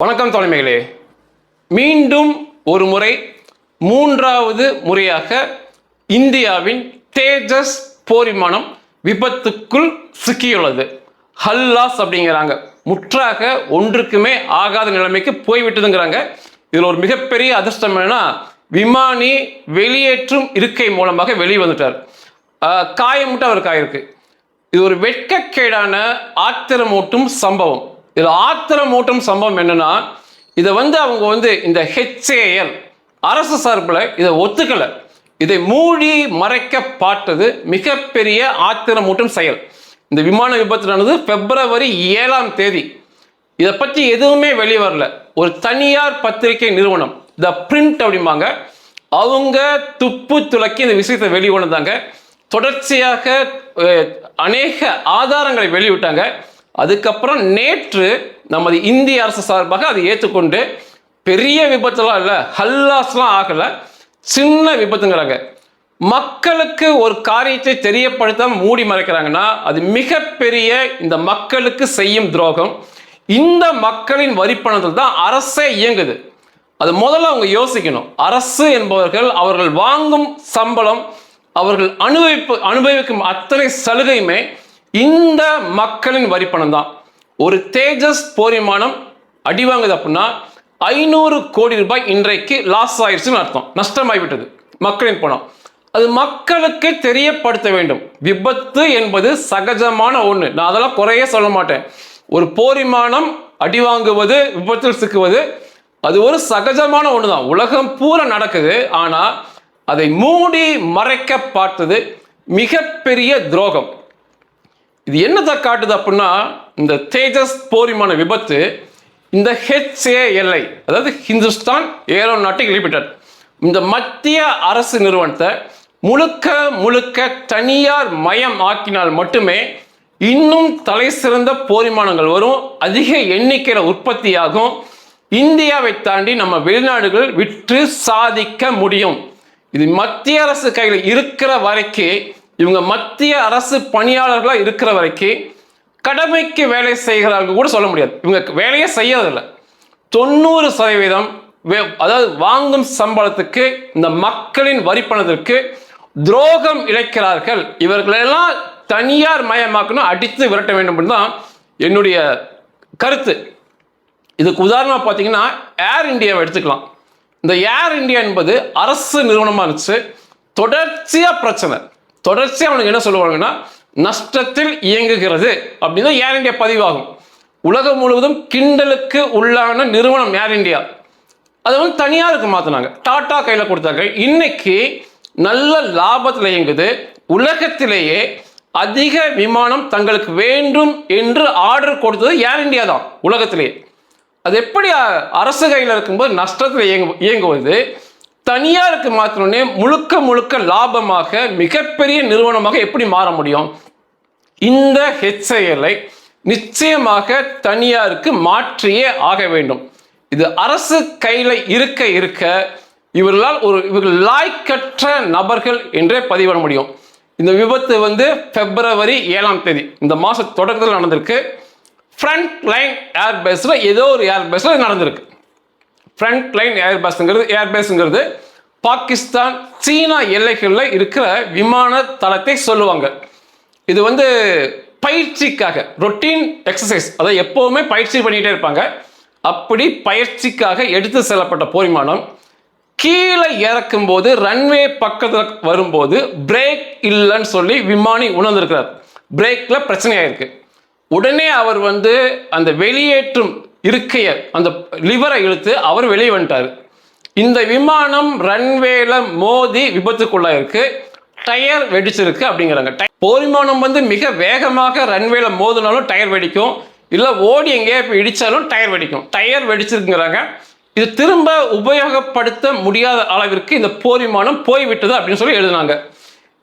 வணக்கம் தலைமைகளே. மீண்டும் ஒரு முறை மூன்றாவது முறையாக இந்தியாவின் தேஜஸ் போர் விமானம் விபத்துக்குள் சிக்கியுள்ளது. ஹல்லாஸ் அப்படிங்கிறாங்க. முற்றாக ஒன்றுக்குமே ஆகாத நிலைமைக்கு போய்விட்டதுங்கிறாங்க. இதில் ஒரு மிகப்பெரிய அதிர்ஷ்டம் என்னன்னா, விமானி வெளியேற்றும் இருக்கை மூலமாக வெளியே வந்துட்டார். காயமுட்டு அவருக்கு ஆயிருக்கு. இது ஒரு வெட்கக்கேடான ஆத்திரமூட்டும் சம்பவம். இதில் ஆத்திரமூட்டும் சம்பவம் என்னன்னா, இதை அவங்க இந்த HAL அரசு சார்பில் இதை ஒத்துக்கலை. இதை மூடி மறைக்க பார்த்தது மிகப்பெரிய ஆத்திரமூட்டும் செயல். இந்த விமான விபத்து நடந்தது February 7 இதை பற்றி எதுவுமே வெளியே வரல. ஒரு தனியார் பத்திரிகை நிறுவனம் த பிரிண்ட் அப்படிம்பாங்க, அவங்க துப்பு துளக்கி இந்த விஷயத்தை வெளிவந்தாங்க. தொடர்ச்சியாக அநேக ஆதாரங்களை வெளியிட்டாங்க. அதுக்கப்புறம் நேற்று நமது இந்திய அரசு சார்பாக அதை ஏற்றுக்கொண்டு பெரிய விபத்துலாம் இல்லை, ஹல்லாஸ்லாம் ஆகலை, சின்ன விபத்துங்கிறாங்க. மக்களுக்கு ஒரு காரியத்தை தெரியப்படுத்தாம மூடி மறைக்கிறாங்கன்னா அது மிகப்பெரிய இந்த மக்களுக்கு செய்யும் துரோகம். இந்த மக்களின் வரிப்பணத்தில் தான் அரசே இயங்குது. அது முதல்ல அவங்க யோசிக்கணும். அரசு என்பவர்கள் அவர்கள் வாங்கும் சம்பளம், அவர்கள் அனுபவிக்கும் அத்தனை சலுகையுமே இந்த மக்களின் வரிப்பணம் தான். ஒரு தேஜஸ் போர் விமானம் அடி வாங்குது அப்படின்னா 500 கோடி ரூபாய் இன்றைக்கு லாஸ் ஆயிடுச்சுன்னு அர்த்தம். நஷ்டமாகிவிட்டது மக்களின் பணம். அது மக்களுக்கு தெரியப்படுத்த வேண்டும். விபத்து என்பது சகஜமான ஒன்று. நான் அதெல்லாம் குறைய சொல்ல மாட்டேன். ஒரு போர் விமானம் அடி வாங்குவது, விபத்தில் சிக்குவது, அது ஒரு சகஜமான ஒன்று தான். உலகம் பூரா நடக்குது. ஆனால் அதை மூடி மறைக்க பார்த்தது மிகப்பெரிய துரோகம். இது என்னத்தை காட்டுது அப்படின்னா, இந்த தேஜஸ் போர் விமான விபத்து இந்த HAL, அதாவது ஹிந்துஸ்தான் ஏரோநாட்டிக் லிமிடெட், இந்த மத்திய அரசு நிறுவனத்தை முழுக்க முழுக்க தனியார் மயம் ஆக்கினால் மட்டுமே இன்னும் தலை சிறந்த போர் விமானங்கள் வரும், அதிக எண்ணிக்கையில் உற்பத்தியாகும், இந்தியாவை தாண்டி நம்ம வெளிநாடுகள் விற்று சாதிக்க முடியும். இது மத்திய அரசு கையில் இருக்கிற வரைக்கும், இவங்க மத்திய அரசு பணியாளர்களாக இருக்கிற வரைக்கும் கடமைக்கு வேலை செய்கிறார்கள் கூட சொல்ல முடியாது. இவங்க வேலையே செய்யறதில்லை. 90% அதாவது வாங்கும் சம்பளத்துக்கு, இந்த மக்களின் வரிப்பணத்திற்கு துரோகம் இழைக்கிறார்கள். இவர்களெல்லாம் தனியார் மயமாக்கணும், அடித்து விரட்ட வேண்டும் தான் என்னுடைய கருத்து. இதுக்கு உதாரணமாக பார்த்தீங்கன்னா ஏர் இந்தியாவை எடுத்துக்கலாம். இந்த ஏர் இந்தியா என்பது அரசு நிறுவனமாக இருந்துச்சு. தொடர்ச்சியாக பிரச்சனை. தொடர்ச்சியாக அவனுக்கு என்ன சொல்லுவாங்கன்னா, நஷ்டத்தில் இயங்குகிறது அப்படின்னு ஏர் இந்தியா பதிவாகும். உலகம் முழுவதும் கிண்டலுக்கு உள்ளான நிறுவனம் ஏர் இந்தியா. அதை தனியாருக்கு மாற்றினாங்க, டாடா கையில் கொடுத்தாங்க. இன்னைக்கு நல்ல லாபத்தில் இயங்குது. உலகத்திலேயே அதிக விமானம் தங்களுக்கு வேண்டும் என்று ஆர்டர் கொடுத்தது ஏர் இந்தியா தான் உலகத்திலேயே. அது எப்படி அரசு கையில் இருக்கும்போது நஷ்டத்தில் இயங்குவது, தனியாருக்கு மாத்தினே முழுக்க முழுக்க லாபமாக மிகப்பெரிய நிறுவனமாக எப்படி மாற முடியும்? இந்த HAL நிச்சயமாக தனியாருக்கு மாற்றியே ஆக வேண்டும். இது அரசு கையில் இருக்க இருக்க இவர்கள் லாய்க்கற்ற நபர்கள் என்றே பதிவிட முடியும். இந்த விபத்து February 7 இந்த மாச தொடக்கத்தில் நடந்திருக்கு. ஃப்ரண்ட் லைன் ஏர்பேஸில் ஏதோ ஒரு ஏர்பேஸில் நடந்திருக்கு. ஃப்ரண்ட் லைன் ஏர்பேஸுங்கிறது பாகிஸ்தான் சீனா எல்லைகளில் இருக்கிற விமான தளத்தை சொல்லுவாங்க. இது பயிற்சிக்காக, ரொட்டீன் எக்ஸசைஸ், அதை எப்போவுமே பயிற்சி பண்ணிகிட்டே இருப்பாங்க. அப்படி பயிற்சிக்காக எடுத்து செல்லப்பட்ட போர் விமானம் கீழே இறக்கும் போது, ரன்வே பக்கத்தில் வரும்போது பிரேக் இல்லைன்னு சொல்லி விமானி உணர்ந்திருக்கிறார். பிரேக்கில் பிரச்சனையாயிருக்கு. உடனே அவர் அந்த வெளியேற்றும் இருக்கைய, அந்த லிவரை இழுத்து அவர் வெளியே வந்துட்டார். இந்த விமானம் ரன்வேல மோதி விபத்துக்குள்ளாயிருக்கு. டயர் வெடிச்சிருக்கு அப்படிங்கிறாங்க. போர் விமானம் மிக வேகமாக ரன்வேல மோதினாலும் டயர் வெடிக்கும், இல்லை ஓடி எங்கேயா போய் இடித்தாலும் டயர் வெடிக்கும். டயர் வெடிச்சிருக்குங்கிறாங்க. இது திரும்ப உபயோகப்படுத்த முடியாத அளவிற்கு இந்த போர் விமானம் போய்விட்டது அப்படின்னு சொல்லி எழுதினாங்க.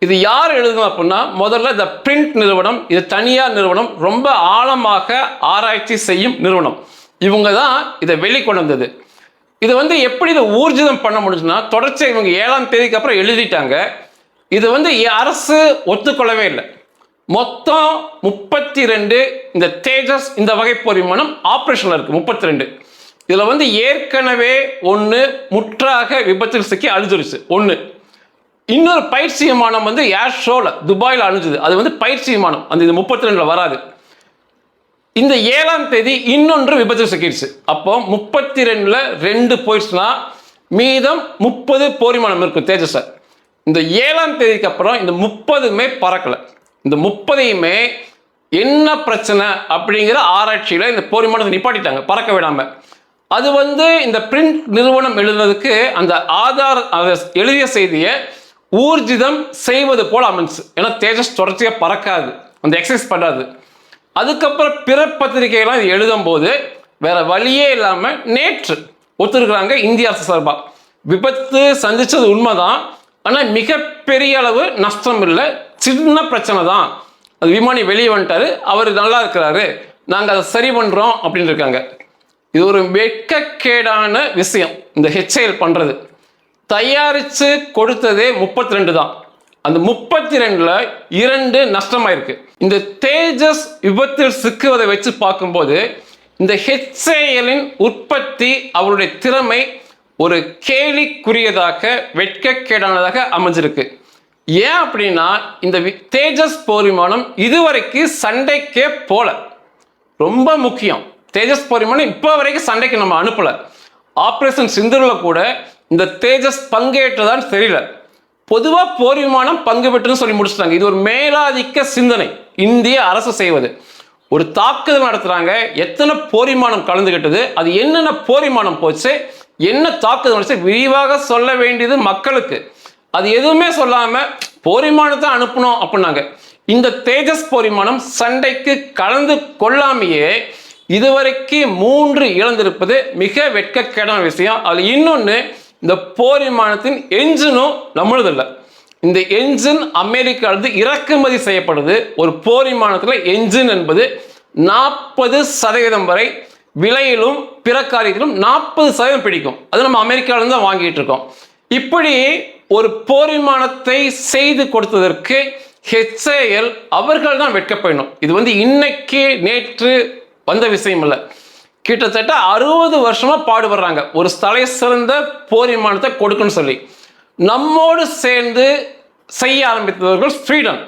இது யார் எழுதணும் அப்படின்னா, முதல்ல இந்த பிரிண்ட் நிறுவனம், இது தனியார் நிறுவனம், ரொம்ப ஆழமாக ஆராய்ச்சி செய்யும் நிறுவனம். இவங்க தான் இதை வெளிக்கொண்டு வந்தது. இது எப்படி இதை ஊர்ஜிதம் பண்ண முடிஞ்சுன்னா, தொடர்ச்சியாக இவங்க 7 அப்புறம் எழுதிட்டாங்க. இது அரசு ஒத்துக்கொள்ளவே இல்லை. மொத்தம் 32 இந்த தேஜஸ் இந்த வகை போர் விமானம் ஆப்ரேஷனில் இருக்கு. 32 இதில் வந்து ஏற்கனவே ஒன்று முற்றாக விபத்தில் சிக்கி அழிஞ்சிருச்சு ஒன்று. இன்னொரு பயிற்சி விமானம் வந்து ஏர் ஷோவில் துபாயில் அழிஞ்சுது. அது வந்து பயிற்சி விமானம், அந்த இது 32 வராது. இந்த 7ஆம் தேதி இன்னொன்று விபத்தில் சிக்கிடுச்சு. அப்போ 32ல் 2 போயிடுச்சுன்னா மீதம் 30 போர் விமானம் இருக்கும் தேஜஸ். இந்த 7ஆம் தேதிக்கு அப்புறம் இந்த 30மே பறக்கலை. இந்த 30யுமே என்ன பிரச்சனை அப்படிங்கிற ஆராய்ச்சியில் இந்த போர் விமானத்தை நிப்பாட்டிட்டாங்க, பறக்க விடாமல். அது வந்து இந்த பிரிண்ட் நிறுவனம் எழுதுறதுக்கு அந்த ஆதார் எழுதிய செய்தியை ஊர்ஜிதம் செய்வது போல் அமைஞ்சு. ஏன்னா தேஜஸ் தொடர்ச்சியாக பறக்காது, அந்த எக்ஸசைஸ் பண்ணாது. அதுக்கப்புறம் பிற பத்திரிகைகள்லாம் இது எழுதும் போது வேற வழியே இல்லாமல் நேற்று ஒத்துருக்குறாங்க இந்திய அரசு சார்பாக. விபத்து சந்திச்சது உண்மைதான், ஆனால் மிகப்பெரிய அளவு நஷ்டம் இல்லை, சின்ன பிரச்சனை தான். அது விமானி வெளியே வந்துட்டாரு, அவர் நல்லா இருக்கிறாரு, நாங்கள் அதை சரி பண்ணுறோம் அப்படின்னு இருக்காங்க. இது ஒரு வெட்கக்கேடான விஷயம். இந்த ஹெச்ஏஎல் பண்ணுறது தயாரித்து கொடுத்ததே 32 தான். அந்த 32ல் 2 நஷ்டமாயிருக்கு. இந்த தேஜஸ் விபத்தில் சிக்குவதை வச்சு பார்க்கும்போது இந்த ஹெச்ஏஎல்லின் உற்பத்தி அவருடைய திறமை ஒரு கேலிக்குரியதாக வெட்கக்கேடானதாக அமைஞ்சிருக்கு. ஏன் அப்படின்னா இந்த தேஜஸ் போர் விமானம் இதுவரைக்கும் சண்டைக்கே போல. ரொம்ப முக்கியம், தேஜஸ் போர் விமானம் இப்போ வரைக்கும் சண்டைக்கு நம்ம அனுப்பல. ஆபரேஷன் சிந்தூரில் கூட இந்த தேஜஸ் பங்கேற்றதான் தெரியல. பொதுவாக போர் விமானம் பங்கு பெற்றுன்னு சொல்லி முடிச்சுட்டாங்க. இது ஒரு மேலாதிக்க சிந்தனை இந்திய அரசு செய்வது. ஒரு தாக்குதல் நடத்துறாங்க, எத்தனை போர் விமானம் கலந்துகிட்டது, அது என்னென்ன போர் விமானம் போச்சு, என்ன தாக்குதல் நடச்சு விரிவாக சொல்ல வேண்டியது மக்களுக்கு. அது எதுவுமே சொல்லாம போர் விமானத்தை அனுப்பணும் அப்படின்னாங்க. இந்த தேஜஸ் போர் விமானம் சண்டைக்கு கலந்து கொள்ளாமையே இதுவரைக்கும் 3 இழந்திருப்பது மிக வெட்கக்கேடான விஷயம். அது இன்னொன்று, இந்த போர் விமானத்தின் என்ஜினும் நம்மளதில்லை. இந்த என்ஜின் அமெரிக்காவிலிருந்து இறக்குமதி செய்யப்படுது. ஒரு போர் விமானத்தில் என்ஜின் என்பது 40% வரை விலையிலும் பிற காரியத்திலும் 40% பிடிக்கும். அது நம்ம அமெரிக்காவிலிருந்து தான் வாங்கிட்டு இருக்கோம். இப்படி ஒரு போர் விமானத்தை செய்து கொடுத்ததற்கு ஹெச்ஏஎல் அவர்கள் தான் வெட்கப்படணும். இது வந்து இன்னைக்கு நேற்று வந்த விஷயம் இல்லை. கிட்டத்தட்ட 60 வருஷமா பாடுபடுறாங்க ஒரு தலை சிறந்த போர் விமானத்தை கொடுக்கணும்னு சொல்லி. நம்மோடு சேர்ந்து செய்ய ஆரம்பித்தவர்கள் ஸ்வீடன்.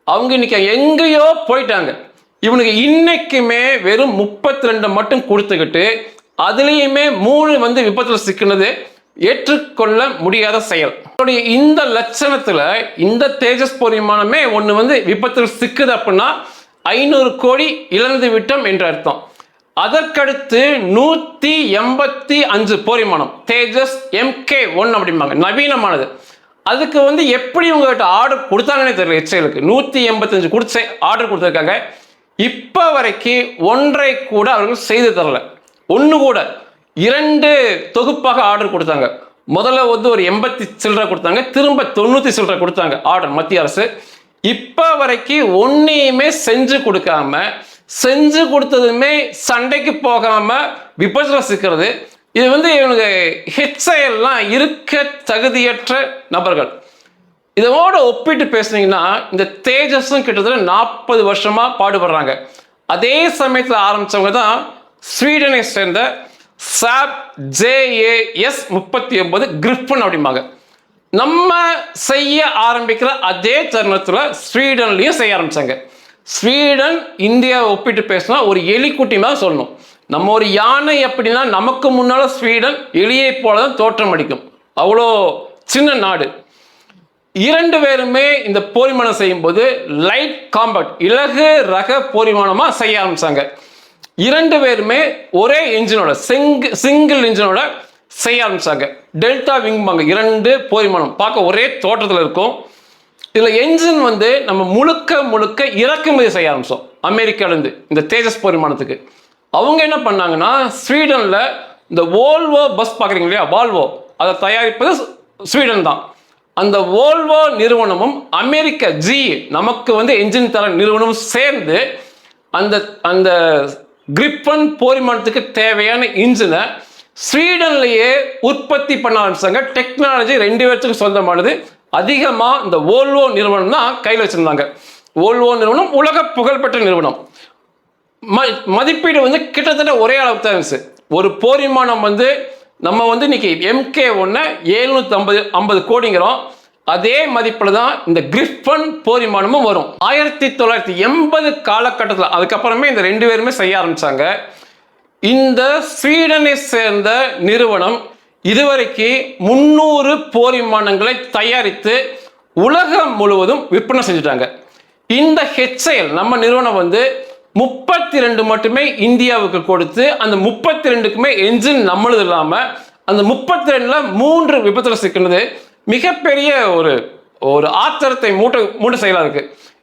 அவங்க இன்னைக்கு எங்கேயோ போயிட்டாங்க. இவனுக்கு இன்னைக்குமே வெறும் 32 மட்டும் கொடுத்துக்கிட்டு அதுலேயுமே 3 வந்து விபத்தில் சிக்கினது ஏற்றுக்கொள்ள முடியாத செயல். இந்த லட்சணத்துல இந்த தேஜஸ் போர் விமானமே ஒன்று வந்து விபத்தில் சிக்குது அப்படின்னா 500 கோடி இழந்து விட்டோம் என்று அர்த்தம். அதற்கடுத்து 185 போர் விமானம் தேஜஸ் MK1 அப்படிம்பாங்க, நவீனமானது. அதுக்கு வந்து எப்படி உங்ககிட்ட ஆர்டர் கொடுத்தாங்கன்னே தெரியல. ஹெச்ஏஎலுக்கு 185 கொடுத்து ஆர்டர் கொடுத்துருக்காங்க. இப்போ வரைக்கும் 1 கூட அவர்கள் செய்து தரல. 1 கூட 2 தொகுப்பாக ஆர்டர் கொடுத்தாங்க. முதல்ல வந்து ஒரு 80 சில்லறை கொடுத்தாங்க, திரும்ப 90 சில்லறை கொடுத்தாங்க ஆர்டர் மத்திய அரசு. இப்போ வரைக்கும் ஒன்றையுமே செஞ்சு கொடுக்காம, செஞ்சு கொடுத்ததுமே சண்டைக்கு போகாம விபத்தில் சிக்கிறது. இது வந்து இவனுக்கு ஹெச்ஏஎல்லாம் இருக்க தகுதியற்ற நபர்கள். இதோட ஒப்பிட்டு பேசுனீங்கன்னா இந்த தேஜஸும் கிட்டத்தட்ட 40 வருஷமா பாடுபடுறாங்க. அதே சமயத்தில் ஆரம்பிச்சவங்க தான் ஸ்வீடனை சேர்ந்த சாப் JAS 39 கிரிஃபன் அப்படிம்பாங்க. நம்ம செய்ய ஆரம்பிக்கிற அதே தருணத்தில் ஸ்வீடன்லையும் செய்ய ஆரம்பிச்சாங்க. ஸ்வீடன் இந்தியாவை ஒப்பிட்டு பேசினா ஒரு எலிக்குட்டி மாதிரி சொல்லணும். நம்ம ஒரு யானை அப்படின்னா நமக்கு முன்னால ஸ்வீடன் எலியை போல தான் தோற்றம் அடிக்கும். அவ்வளோ சின்ன நாடு. 2 பேருமே இந்த போர் விமானம் செய்யும் போது லைட் காம்பேக்ட் இலகு ரக போர் விமானமா செய்ய ஆரம்பிச்சாங்க. 2 பேருமே ஒரே என்ஜினோட சிங்கிள் இன்ஜினோட செய்ய ஆரம்பிச்சாங்க. டெல்டா விங் பாங்க 2 போர் விமானம் பார்க்க ஒரே தோற்றத்தில் இருக்கும். இதில் என்ஜின் வந்து நம்ம முழுக்க இறக்குமதி செய்ய ஆரம்பிச்சோம் அமெரிக்காவிலேருந்து இந்த தேஜஸ் போர் விமானத்துக்கு. அவங்க என்ன பண்ணாங்கன்னா ஸ்வீடனில் இந்த வோல்வோ பஸ் பார்க்குறீங்க இல்லையா, வால்வோ, அதை தயாரிப்பது ஸ்வீடன் தான். அந்த வோல்வோ நிறுவனமும் அமெரிக்க GE நமக்கு வந்து என்ஜின் தர நிறுவனமும் சேர்ந்து அந்த அந்த கிரிஃபன் போர் விமானத்துக்கு தேவையான இன்ஜினை ஸ்வீடன்லேயே உற்பத்தி பண்ண ஆரம்பிச்சாங்க. டெக்னாலஜி 2 பேர்த்துக்கும் சொந்தமானது. அதிகமாக இந்த வோல்வோ நிறுவனம் தான் கையில் வச்சுருந்தாங்க. வோல்வோ நிறுவனம் உலக புகழ்பெற்ற நிறுவனம். மதிப்பீடு வந்து கிட்டத்தட்ட ஒரே அளவுக்கு தான் இருந்துச்சு. ஒரு போர் விமானம் வந்து நம்ம வந்து இன்னைக்கு MK1 750 கோடிங்கிறோம். அதே மதிப்பில் தான் இந்த கிரிஃபன் போர் விமானமும் வரும். 1980 காலகட்டத்தில் அதுக்கப்புறமே இந்த 2 பேருமே செய்ய ஆரம்பிச்சாங்க. இந்த ஸ்வீடனை சேர்ந்த நிறுவனம் இதுவரைக்கு 300 போர் விமானங்களை தயாரித்து உலகம் முழுவதும் விற்பனை செஞ்சுட்டாங்க. இந்த HAL நம்ம நிறுவனம் வந்து 32 மட்டுமே இந்தியாவுக்கு கொடுத்து அந்த 32க்குமே என்ஜின் நம்மளது இல்லாமல் அந்த 32ல 3 விபத்தில் சிக்கினது மிகப்பெரிய ஒரு ஆத்திரத்தை மூட்ட செயலாக இருக்கு.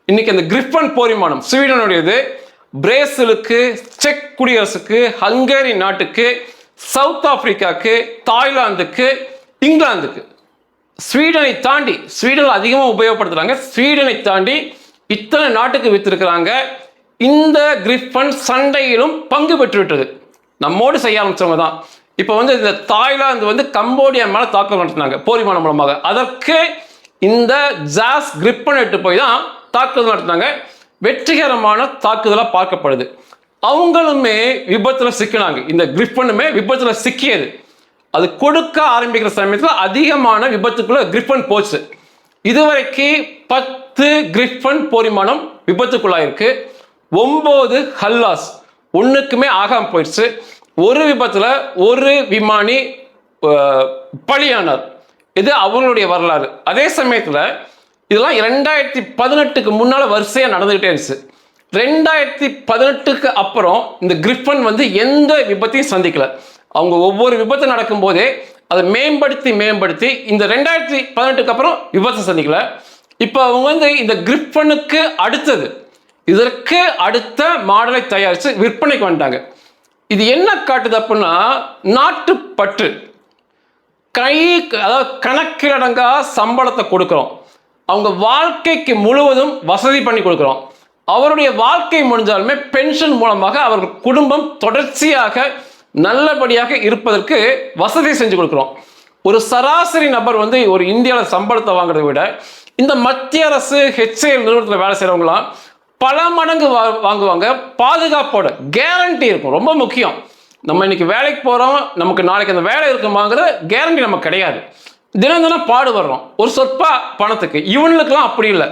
இன்னைக்கு அந்த கிரிஃபன் போர் விமானம் ஸ்வீடனுடையது பிரேசிலுக்கு, செக் குடியரசுக்கு, ஹங்கேரி நாட்டுக்கு, சவுத் ஆப்பிரிக்காவுக்கு, தாய்லாந்துக்கு, இங்கிலாந்துக்கு, ஸ்வீடனை தாண்டி ஸ்வீடன் அதிகமாக உபயோகப்படுத்துறாங்க. ஸ்வீடனை தாண்டி இத்தனை நாட்டுக்கு வித்திருக்கிறாங்க. இந்த கிரிஃபன் சண்டையிலும் பங்கு பெற்றுவிட்டது. நம்மோடு செய்ய ஆரம்பிச்சவங்க தான். இப்போ வந்து இந்த தாய்லாந்து வந்து கம்போடியா மேலே தாக்குதல் நடத்தினாங்க போர் விமானம் மூலமாக. அதற்கு இந்த ஜாஸ் கிரிஃபன் எட்டு போய் தான் தாக்குதல் நடத்தினாங்க. வெற்றிகரமான தாக்குதலாக பார்க்கப்படுது. அவங்களுமே விபத்தில் சிக்கினாங்க. இந்த கிரிஃபனுமே விபத்தில் சிக்கியது. அது கொடுக்க ஆரம்பிக்கிற சமயத்தில் அதிகமான விபத்துக்குள்ள கிரிஃபன் போச்சு. இதுவரைக்கு 10 கிரிஃபன் போர் விமானம் விபத்துக்குள்ளாயிருக்கு. 9 ஹல்லாஸ் ஒன்றுக்குமே ஆகாம போயிடுச்சு. ஒரு விபத்தில் ஒரு விமானி பலியானார். இது அவங்களுடைய வரலாறு. அதே சமயத்தில் இதெல்லாம் 2018க்கு முன்னால் வரிசையாக நடந்துகிட்டே இருந்துச்சு. 2018க்கு அப்புறம் இந்த கிரிஃபன் வந்து எந்த விபத்தையும் சந்திக்கல. அவங்க ஒவ்வொரு விபத்து நடக்கும் போதே அதை மேம்படுத்தி இந்த 2018க்கு அப்புறம் விபத்தை சந்திக்கல. இப்போ அவங்க வந்து இந்த கிரிஃபனுக்கு அடுத்தது இதற்கு அடுத்த மாடலை தயாரித்து விற்பனைக்கு வந்துட்டாங்க. இது என்ன காட்டுது அப்படின்னா நாட்டுப்பற்று. அதாவது கணக்கிலடங்கா சம்பளத்தை கொடுக்குறோம். அவங்க வாழ்க்கைக்கு முழுவதும் வசதி பண்ணி கொடுக்குறோம். அவருடைய வாழ்க்கை முடிஞ்சாலுமே பென்ஷன் மூலமாக அவர்கள் குடும்பம் தொடர்ச்சியாக நல்லபடியாக இருப்பதற்கு வசதி செஞ்சு கொடுக்குறோம். ஒரு சராசரி நபர் வந்து ஒரு இந்தியாவில் சம்பளத்தை வாங்குறதை விட இந்த மத்திய அரசு HAL நிறுவனத்தில் வேலை செய்கிறவங்களாம் பல மடங்கு வாங்குவாங்க. பாதுகாப்போட கேரண்டி இருக்கும். ரொம்ப முக்கியம். நம்ம இன்னைக்கு வேலைக்கு போகிறோம், நமக்கு நாளைக்கு அந்த வேலை இருக்குமாங்கிற கேரண்டி நமக்கு கிடையாது. தினம் பாடுபடுறோம் ஒரு சொற்ப பணத்துக்கு. இவனுக்கெல்லாம் அப்படி இல்லை.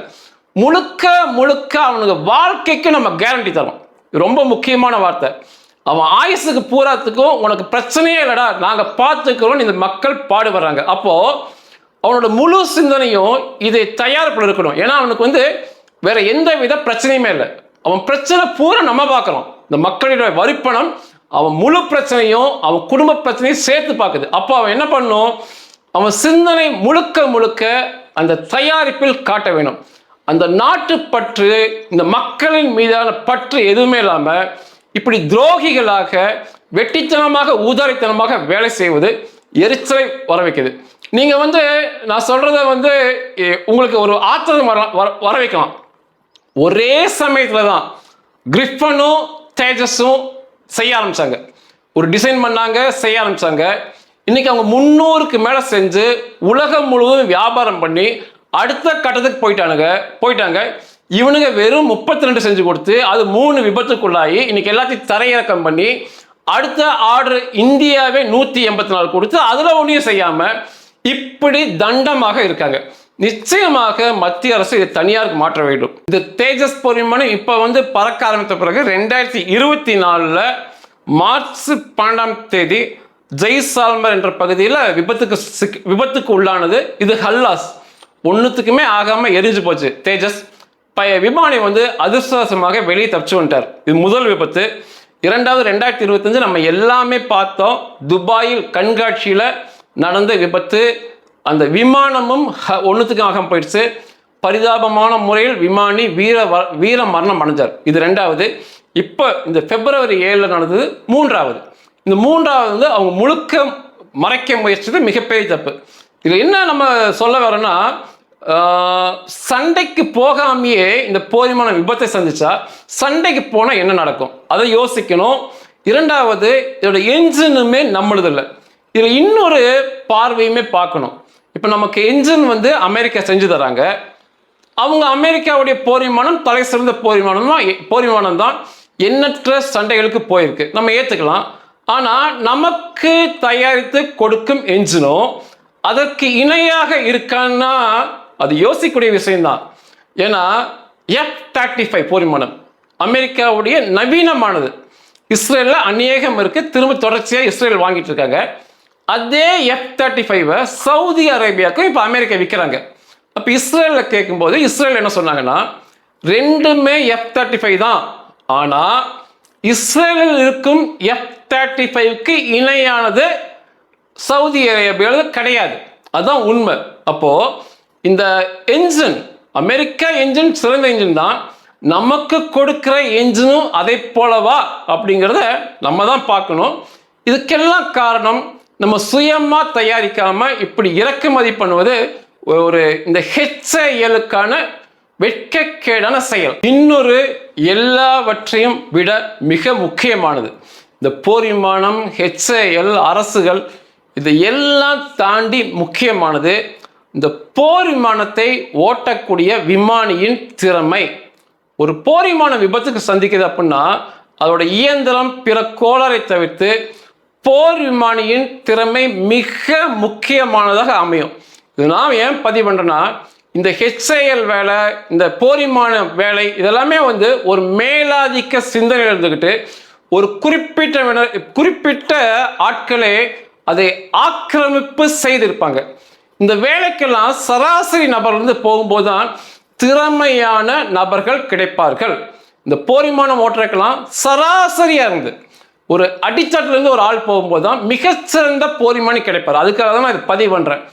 முழுக்க அவனுக்கு வாழ்க்கைக்கு நம்ம கேரண்டி தரோம். ரொம்ப முக்கியமான வார்த்தை. அவன் ஆயுசுக்கு பூராத்துக்கும் உனக்கு பிரச்சனையே இல்லடா, நாங்கள் பார்த்துக்கிறோம். இந்த மக்கள் பாடுபடுறாங்க. அப்போ அவனோட முழு சிந்தனையும் இதை தயாரிப்பில் இருக்கணும். ஏன்னா அவனுக்கு வந்து வேற எந்த வித பிரச்சனையுமே இல்லை. அவன் பிரச்சனை பூரா நம்ம பார்க்குறோம். இந்த மக்களுடைய வரிப்பணம் அவன் முழு பிரச்சனையும் அவன் குடும்ப பிரச்சனையும் சேர்த்து பார்க்குது. அப்போ அவன் என்ன பண்ணும்? அவன் சிந்தனை முழுக்க அந்த தயாரிப்பில் காட்ட வேணும். அந்த நாட்டு பற்று, இந்த மக்களின் மீதான பற்று எதுவுமே இல்லாமல் இப்படி துரோகிகளாக வெட்டித்தனமாக ஊதாரித்தனமாக வேலை செய்வது எரிச்சலை வர வைக்குது. நீங்கள் வந்து நான் சொல்றத வந்து உங்களுக்கு ஒரு ஆத்திரம் வர வைக்கலாம். ஒரே சமயத்தில் தான் கிரிஃபனும் தேஜஸும் செய்ய ஆரம்பிச்சாங்க. ஒரு டிசைன் பண்ணாங்க, செய்ய ஆரம்பிச்சாங்க. இன்னைக்கு அவங்க 300க்கு மேலே செஞ்சு உலகம் முழுவதும் வியாபாரம் பண்ணி அடுத்த கட்டத்துக்கு போயிட்டாங்க. இவனுங்க வெறும் 32 செஞ்சு கொடுத்து அது 3 விபத்துக்குள்ளாகி இன்னைக்கு எல்லாத்தையும் தரையிறக்கம் பண்ணி அடுத்த ஆர்டர் இந்தியாவே 184 கொடுத்து அதுல ஒன்றையும் செய்யாம இப்படி தண்டமாக இருக்காங்க. நிச்சயமாக மத்திய அரசு இதை தனியாருக்கு மாற்ற வேண்டும். இந்த தேஜஸ் போர் விமானம் இப்ப வந்து பறக்க ஆரம்பித்த பிறகு 2024 மார்ச் 12ஆம் தேதி ஜெய்சால்மர் என்ற பகுதியில் விபத்துக்கு உள்ளானது. இது ஹல்லாஸ் ஒன்றுத்துக்குமே ஆகாம எரிஞ்சு போச்சு. தேஜஸ் விமானி வந்து அதிர்ஷ்டவசமாக வெளியே தப்பிச்சு வந்துட்டார். இது முதல் விபத்து. இரண்டாவது 2025 நம்ம எல்லாமே பார்த்தோம். துபாயில் கண்காட்சியில் நடந்த விபத்து. அந்த விமானமும் ஒன்றுத்துக்கு ஆகாம போயிடுச்சு. பரிதாபமான முறையில் விமானி வீர மரணம் அடைஞ்சார். இது ரெண்டாவது. இப்போ இந்த February 7 நடந்தது மூன்றாவது. இந்த மூன்றாவது வந்து அவங்க முழுக்க மறைக்க முயற்சிது மிகப்பெரிய தப்பு. இது என்ன நம்ம சொல்ல வரோன்னா, சண்டைக்கு போகாமையே இந்த போர் விமானம் விபத்தை சந்திச்சா சண்டைக்கு போனால் என்ன நடக்கும் அதை யோசிக்கணும். இரண்டாவது, இதோட என்ஜினுமே நம்மளுது இல்லை. இதில் இன்னொரு பார்வையுமே பார்க்கணும். இப்போ நமக்கு என்ஜின் வந்து அமெரிக்கா செஞ்சு தராங்க. அவங்க அமெரிக்காவுடைய போர் விமானம் தலை சிறந்த போர் விமானம் தான். எண்ணற்ற சண்டைகளுக்கு போயிருக்கு, நம்ம ஏற்றுக்கலாம். ஆனால் நமக்கு தயாரித்து கொடுக்கும் என்ஜினும் அதற்கு இணையாக இருக்கான்னா அது யோசிக்கக்கூடிய விஷயம்தான். ஏன்னா F-35 போர் விமானம் அமெரிக்காவுடைய நவீனமானது. இஸ்ரேலில் அநேகம் இருக்கு, திரும்ப தொடர்ச்சியாக இஸ்ரேல் வாங்கிட்டு இருக்காங்க. அதே F-35 சவுதி அரேபியாவுக்கும் இப்போ அமெரிக்கா விற்கிறாங்க. அப்போ இஸ்ரேலில் கேட்கும்போது இஸ்ரேல் என்ன சொன்னாங்கன்னா, ரெண்டுமே F-35 தான், ஆனால் இஸ்ரேலில் இருக்கும் F-35க்கு இணையானது சவுதி அரேபியாவில் கிடையாது. அதுதான் உண்மை. அப்போ இந்த என்ஜின் அமெரிக்கா என்ஜின் சிறந்த என்ஜின் தான், நமக்கு கொடுக்கிற என்ஜினும் அதை போலவா அப்படிங்கிறத நம்ம தான் பார்க்கணும். இதுக்கெல்லாம் காரணம் நம்ம சுயமா தயாரிக்காம இப்படி இறக்குமதி பண்ணுவது ஒரு இந்த HALக்கான வெட்கக்கேடான செயல். இன்னொரு எல்லாவற்றையும் விட மிக முக்கியமானது இந்த போர் விமானம், HAL, அரசுகள், இதை எல்லாம் தாண்டி முக்கியமானது இந்த போர் விமானத்தை ஓட்டக்கூடிய விமானியின் திறமை. ஒரு போர் விமான விபத்துக்கு சந்திக்குது அப்படின்னா அதோட இயந்திரம் பிற கோளாறை தவிர்த்து போர் விமானியின் திறமை மிக முக்கியமானதாக அமையும். இது நான் ஏன் பதிவு பண்ணுறேன்னா, இந்த HAL வேலை, இந்த போர் விமான வேலை, இதெல்லாமே வந்து ஒரு மேலாதிக்க சிந்தனையில் இருந்துக்கிட்டு ஒரு குறிப்பிட்ட ஆட்களே அதை ஆக்கிரமிப்பு செய்திருப்பாங்க. இந்த வேலைக்கெல்லாம் சராசரி நபர்லேருந்து போகும்போது தான் திறமையான நபர்கள் கிடைப்பார்கள். இந்த போர் விமானம் ஓட்டுறதுக்கெல்லாம் சராசரியாக இருந்து ஒரு அடிச்சாட்டிலேருந்து ஒரு ஆள் போகும்போது தான் மிகச்சிறந்த போர் விமானி கிடைப்பார். அதுக்காக தான் நான் இதை பதிவு பண்ணுறேன்.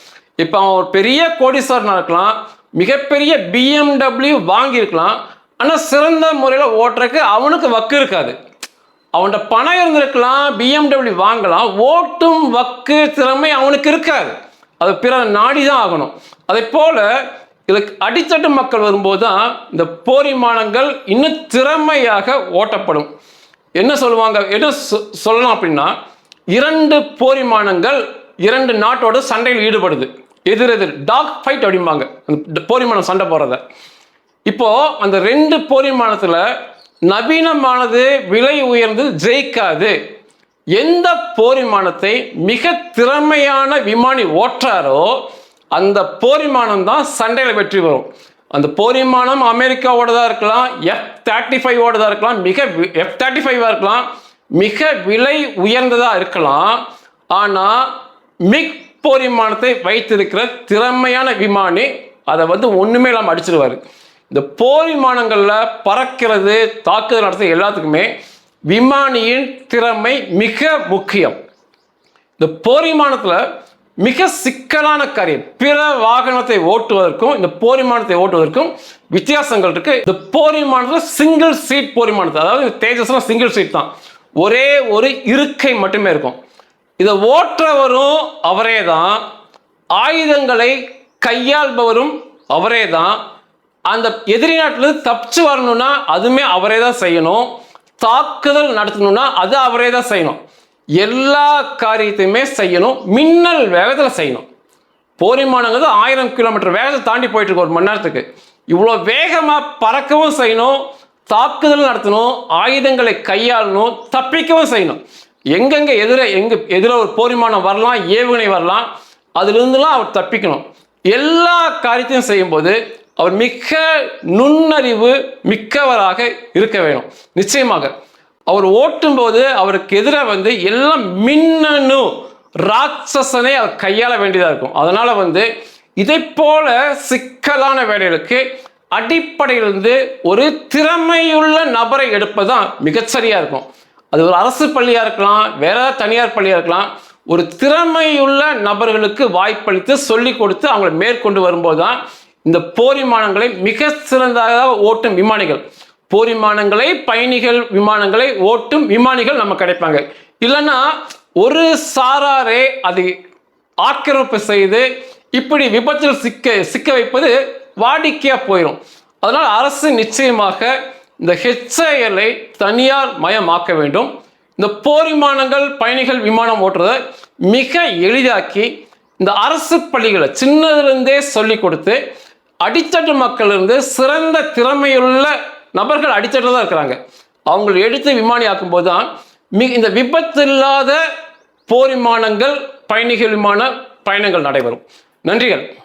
இப்போ அவன் ஒரு பெரிய கோடீஸ்வரனாக இருக்கலாம், மிகப்பெரிய BMW வாங்கியிருக்கலாம், ஆனால் சிறந்த முறையில் ஓட்டுறதுக்கு அவனுக்கு வக்கு இருக்காது. அவன்கிட்ட பணம் இருந்திருக்கலாம், BMW வாங்கலாம், ஓட்டும் வக்கு திறமை அவனுக்கு இருக்காது. அது பிற நாடி தான் ஆகணும். அதே போல இதுக்கு அடித்தட்டு மக்கள் வரும்போது தான் இந்த போர் விமானங்கள் இன்னும் திறமையாக ஓட்டப்படும். என்ன சொல்லுவாங்க, என்ன சொல்லலாம் அப்படின்னா, 2 போர் விமானங்கள் 2 நாட்டோட சண்டையில் ஈடுபடுது, எதிரெதிர் டாக் ஃபைட் அப்படிம்பாங்க அந்த போர் விமானம் சண்டை போடுறத. இப்போ அந்த 2 போர் விமானத்தில் நவீனமானது விலை உயர்ந்து ஜெயிக்காது. எந்த போர் விமானத்தை மிக திறமையான விமானி ஓட்டுறாரோ அந்த போர் விமானம் தான் சண்டையில் வெற்றி பெறும். அந்த போர் விமானம் அமெரிக்காவோடதா இருக்கலாம், F-35 இருக்கலாம், F-35 இருக்கலாம், மிக விலை உயர்ந்ததா இருக்கலாம். ஆனால் மிக் போர் விமானத்தை வைத்திருக்கிற திறமையான விமானி அதை வந்து ஒண்ணுமே இல்லாமல் அடிச்சிருவாரு. இந்த போர் விமானங்களில் பறக்கிறது, தாக்குதல் நடத்துறது எல்லாத்துக்குமே விமானியின் திறமை மிக முக்கியம். இந்த போர் விமானத்தில் மிக சிக்கலான காரியம், பிற வாகனத்தை ஓட்டுவதற்கும் இந்த போர் விமானத்தை ஓட்டுவதற்கும் வித்தியாசங்கள் இருக்கு. இந்த போர் விமானத்தில் சிங்கிள் சீட் போர் விமானத்தை, அதாவது தேஜஸ்லாம் சிங்கிள் சீட் தான், ஒரே ஒரு இருக்கை மட்டுமே இருக்கும். இதை ஓட்டுறவரும் அவரே தான், ஆயுதங்களை கையாள்பவரும் அவரே தான், அந்த எதிரி நாட்டிலிருந்து தப்பிச்சு வரணும்னா அதுவுமே அவரே தான் செய்யணும், தாக்குதல் நடத்தணும்னா அது அவரே தான் செய்யணும், எல்லா காரியத்தையுமே செய்யணும், மின்னல் வேகத்தில் செய்யணும். போர் விமானங்கிறது 1000 கிலோமீட்டர் வேகத்தை தாண்டி போயிட்டு இருக்கு ஒரு மணி நேரத்துக்கு. இவ்வளோ வேகமாக பறக்கவும் செய்யணும், தாக்குதல் நடத்தணும், ஆயுதங்களை கையாளணும், தப்பிக்கவும் செய்யணும். எங்கெங்கே எதிர ஒரு போர் விமானம் வரலாம், ஏவுகணை வரலாம், அதிலிருந்துலாம் அவர் தப்பிக்கணும். எல்லா காரியத்தையும் செய்யும்போது அவர் மிக நுண்ணறிவு மிக்கவராக இருக்க வேணும். நிச்சயமாக அவர் ஓட்டும்போது அவருக்கு எதிராக வந்து எல்லாம் மின்னணு ராட்சசனை அவர் கையாள வேண்டியதாக இருக்கும். அதனால வந்து இதை போல சிக்கலான வேலைகளுக்கு அடிப்படையிலிருந்து ஒரு திறமையுள்ள நபரை எடுப்பதுதான் மிகச்சரியா இருக்கும். அது ஒரு அரசு பள்ளியா இருக்கலாம், வேற தனியார் பள்ளியா இருக்கலாம். ஒரு திறமையுள்ள நபர்களுக்கு வாய்ப்பளித்து சொல்லிக் கொடுத்து அவங்களை மேற்கொண்டு வரும்போது தான் இந்த போர் விமானங்களை மிக சிறந்ததாக ஓட்டும் விமானிகள், போர் விமானங்களை, பயணிகள் விமானங்களை ஓட்டும் விமானிகள் நம்ம கிடைப்பாங்க. இல்லைன்னா ஒரு சாராரே அதை ஆக்கிரமிப்பு செய்து இப்படி விபத்தில் சிக்க வைப்பது வாடிக்கையா போயிடும். அதனால் அரசு நிச்சயமாக இந்த HALஐ தனியார் மயமாக்க வேண்டும். இந்த போர் விமானங்கள், பயணிகள் விமானம் ஓட்டுறதை மிக எளிதாக்கி இந்த அரசு பள்ளிகளை சின்னதிலிருந்தே சொல்லிக் கொடுத்து அடித்தட்டு மக்கள் இருந்து சிறந்த திறமையுள்ள நபர்கள் அடித்தட்டு தான் இருக்கிறாங்க, அவங்களை எடுத்து விமானி ஆக்கும்போது தான் இந்த விபத்து இல்லாத போர் விமானங்கள், பயணிகள் விமான பயணங்கள் நடைபெறும். நன்றிகள்.